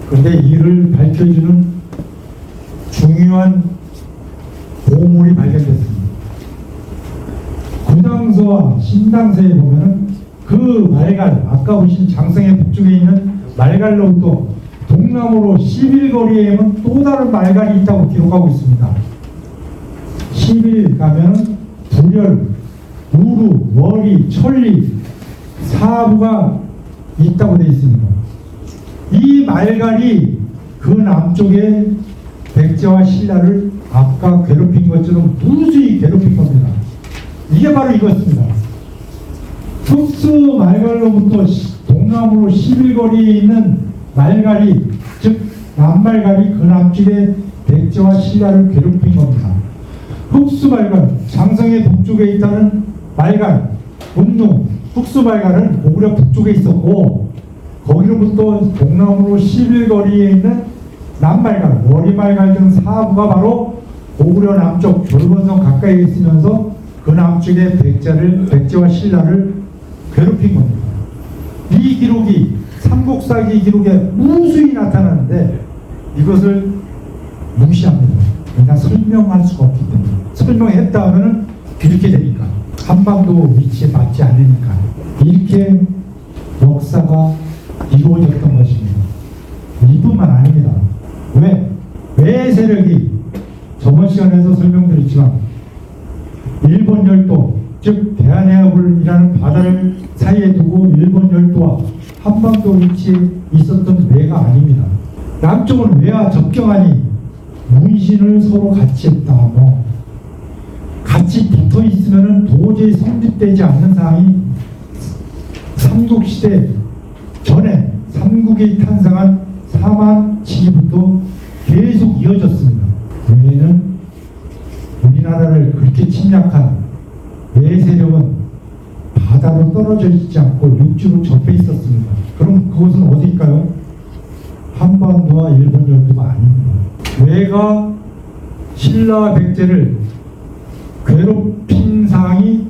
그런데 이를 밝혀주는 중요한 보물이 발견됐습니다. 구당서와 신당서에 보면은 그 말갈, 아까 보신 장성의 북쪽에 있는 말갈로부터 동남으로 10일거리에는 또 다른 말갈이 있다고 기록하고 있습니다. 10일 가면 불열, 우루, 월이, 천리, 사부가 있다고 되어 있습니다. 이 말갈이 그 남쪽에 백제와 신라를 아까 괴롭힌 것처럼 무수히 괴롭힌 겁니다. 이게 바로 이것입니다. 흑수 말갈로부터 동남으로 10일거리에 있는 말갈이, 즉 남말갈이 그 남쪽에 백제와 신라를 괴롭힌 겁니다. 흑수 말갈, 장성의 북쪽에 있다는 말갈, 음루, 흑수 말갈은 고구려 북쪽에 있었고 거기로부터 동남으로 11거리에 있는 남말갈, 월이말갈 등 사부가 바로 고구려 남쪽 졸본성 가까이에 있으면서 그 남쪽에 백제와 신라를 괴롭힌 겁니다. 이 기록이 삼국사기 기록에 무수히 나타나는데 이것을 무시합니다. 그냥 설명할 수가 없기 때문에. 설명했다 하면은 이렇게 되니까. 한반도 위치에 맞지 않으니까. 이렇게 역사가 이루어졌던 것입니다. 이뿐만 아닙니다. 왜 세력이 저번 시간에서 설명드렸지만 일본 열도, 즉 대한해협이라는 바다를 사이에 두고 일본 열도와 한반도 위치에 있었던 왜가 아닙니다. 남쪽은 왜와 접경하니 문신을 서로 같이 했다. 같이 붙어 있으면 도저히 성립되지 않는 상황이 삼국시대 전에 삼국이 탄생한 사만치기부터 계속 이어졌습니다. 왜는 우리나라를 그렇게 침략한 한반도와 일본 열도가 아닙니다. 왜가 신라와 백제를 괴롭힌 사항이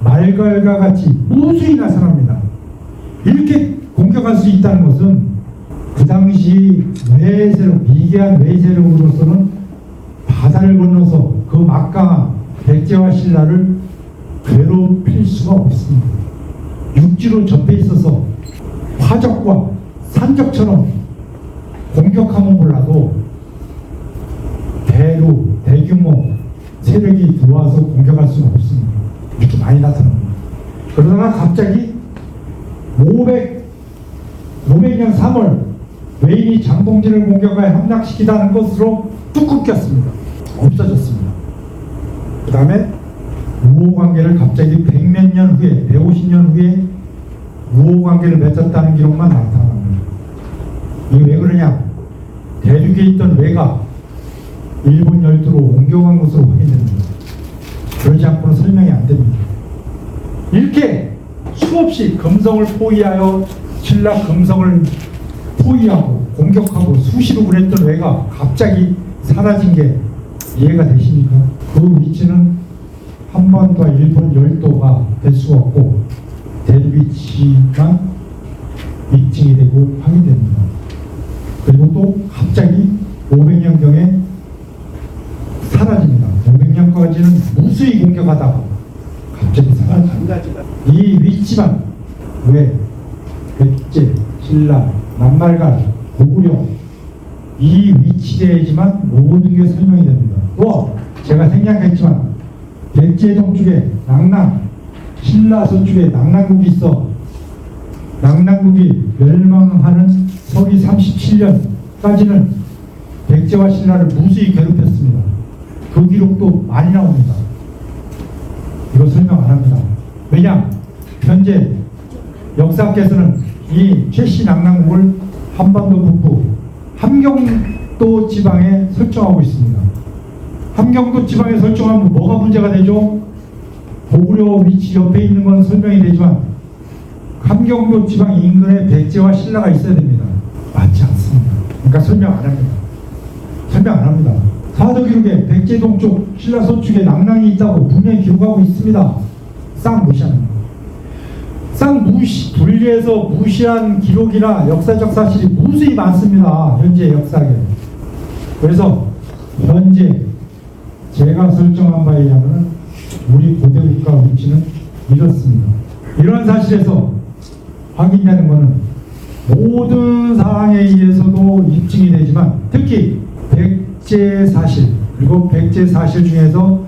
말갈과 같이 무수히 나타납니다. 이렇게 공격할 수 있다는 것은 그 당시 외세력, 미개한 외세력으로서는 바다를 건너서 그 막강한 백제와 신라를 괴롭힐 수가 없습니다. 육지로 접해 있어서 화적과 산적처럼 공격하면 몰라도 배로 대규모 세력이 들어와서 공격할 수는 없습니다. 이렇게 많이 나타납니다. 그러다가 갑자기 500년 3월 외인이 장봉진을 공격하여 함락시키다는 것으로 뚝 끊겼습니다. 없어졌습니다. 그 다음에 우호관계를 갑자기 100몇 년 후에 150년 후에 우호관계를 맺었다는 기록만 나타납니다. 이게 왜 그러냐? 대륙에 있던 왜가 일본 열도로 옮겨간 것으로 확인됩니다. 그러지 않고는 설명이 안 됩니다. 이렇게 수없이 금성을 포위하여 신라 금성을 포위하고 공격하고 수시로 그랬던 왜가 갑자기 사라진 게 이해가 되십니까? 그 위치는 한반도와 일본 열도가 될 수가 없고 대륙 위치가 입증이 되고 확인됩니다. 그리고 또 갑자기 500년경에 사라집니다. 500년까지는 무수히 공격하다가 갑자기 사라집니다. 이 위치만 왜 백제, 신라, 남말갈, 고구려 이 위치대에지만 모든 게 설명이 됩니다. 또 제가 생략했지만 백제 동쪽에 낙랑, 신라 서쪽에 낙랑국이 있어 낙랑국이 멸망하는 서기 37년까지는 백제와 신라를 무수히 괴롭혔습니다. 그 기록도 많이 나옵니다. 이거 설명 안 합니다. 왜냐? 현재 역사께서는 이 최씨 낙랑국을 한반도 북부 함경도 지방에 설정하고 있습니다. 함경도 지방에 설정하면 뭐가 문제가 되죠? 고구려 위치 옆에 있는 건 설명이 되지만 함경도 지방 인근에 백제와 신라가 있어야 됩니다. 맞지 않습니다. 그러니까 설명 안 합니다. 설명 안 합니다. 사도 기록에 백제 동쪽, 신라 서쪽에 낙랑이 있다고 분명히 기록하고 있습니다. 싹 무시합니다. 싹 분리해서 무시한 기록이나 역사적 사실이 무수히 많습니다. 현재 역사에. 그래서 현재 제가 설정한 바에 의하면 우리 고대 국가 위치는 이렇습니다. 이런 사실에서 확인되는 것은 모든 사항에 의해서도 입증이 되지만 특히 백제 사실 그리고 백제 사실 중에서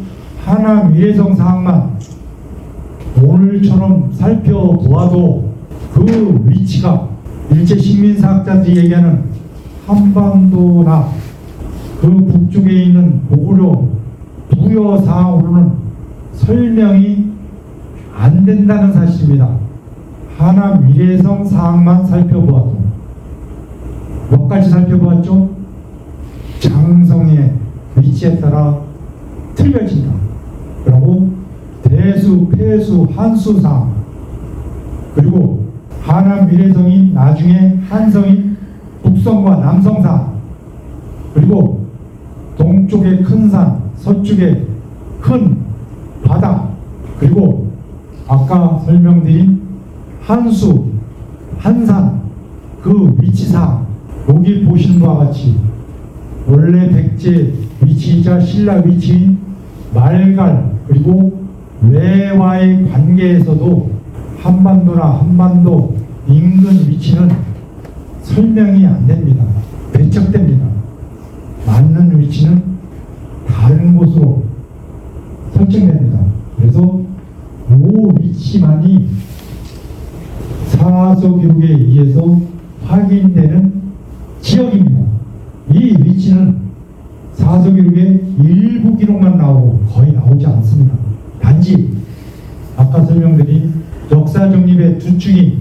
하남 위례성 사항만 오늘처럼 살펴보아도 그 위치가 일제 식민사학자들이 얘기하는 한반도나 그 북쪽에 있는 고구려 부여 사항으로는 설명이 안 된다는 사실입니다. 하남 위례성 사항만 살펴보아도 몇 가지 살펴보았죠? 장성의 위치에 따라 틀려진다. 그리고 대수, 폐수, 한수 사항 그리고 하남 위례성이 나중에 한성인 북성과 남성 사항 그리고 동쪽의 큰 산, 서쪽의 큰 바다 그리고 아까 설명드린 한수, 한산 그 위치상 여기 보시는 바와 같이 원래 백제 위치이자 신라 위치인 말갈 그리고 외와의 관계에서도 한반도나 한반도 인근 위치는 설명이 안 됩니다. 배척됩니다. 맞는 위치는 다른 곳으로 설정됩니다. 그래서 이 위치만이 사서 기록에 의해서 확인되는 지역입니다. 이 위치는 사서 기록에 일부 기록만 나오고 거의 나오지 않습니다. 단지 아까 설명드린 역사 정립의 두 축이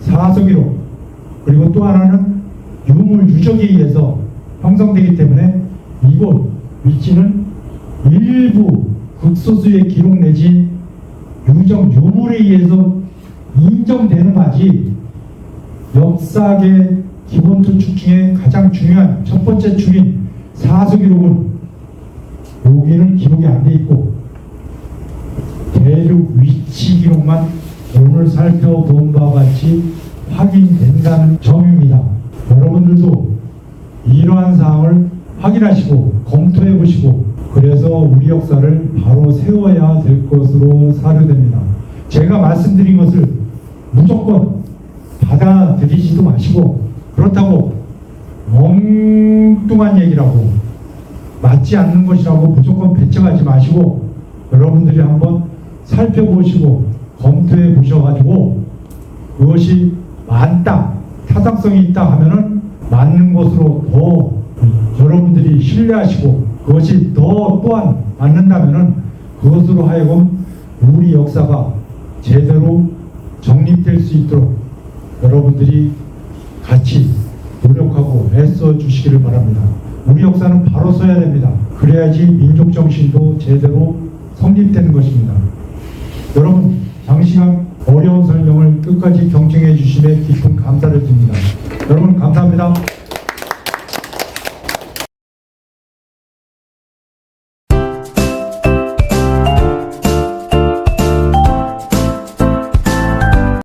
사서 기록 그리고 또 하나는 유물 유적에 의해서 형성되기 때문에 이곳 위치는 일부 극소수의 기록 내지 유적 유물에 의해서 인정되는 바지 역사계 기본 투축 중에 가장 중요한 첫 번째 축인 사수 기록은 여기는 기록이 안 돼 있고 대륙 위치 기록만 오늘 살펴본 바와 같이 확인된다는 점입니다. 여러분들도 이러한 사항을 확인하시고 검토해 보시고 그래서 우리 역사를 바로 세워야 될 것으로 사료됩니다. 제가 말씀드린 것을 무조건 받아들이지도 마시고 그렇다고 엉뚱한 얘기라고 맞지 않는 것이라고 무조건 배척하지 마시고 여러분들이 한번 살펴보시고 검토해 보셔가지고 그것이 맞다, 타당성이 있다 하면은 맞는 것으로 더 여러분들이 신뢰하시고 그것이 더 또한 맞는다면은 그것으로 하여금 우리 역사가 제대로 정립될 수 있도록 여러분들이 같이 노력하고 애써 주시기를 바랍니다. 우리 역사는 바로 써야 됩니다. 그래야지 민족 정신도 제대로 성립되는 것입니다. 여러분, 장시간 어려운 설명을 끝까지 경청해 주심에 깊은 감사를 드립니다. 여러분 감사합니다.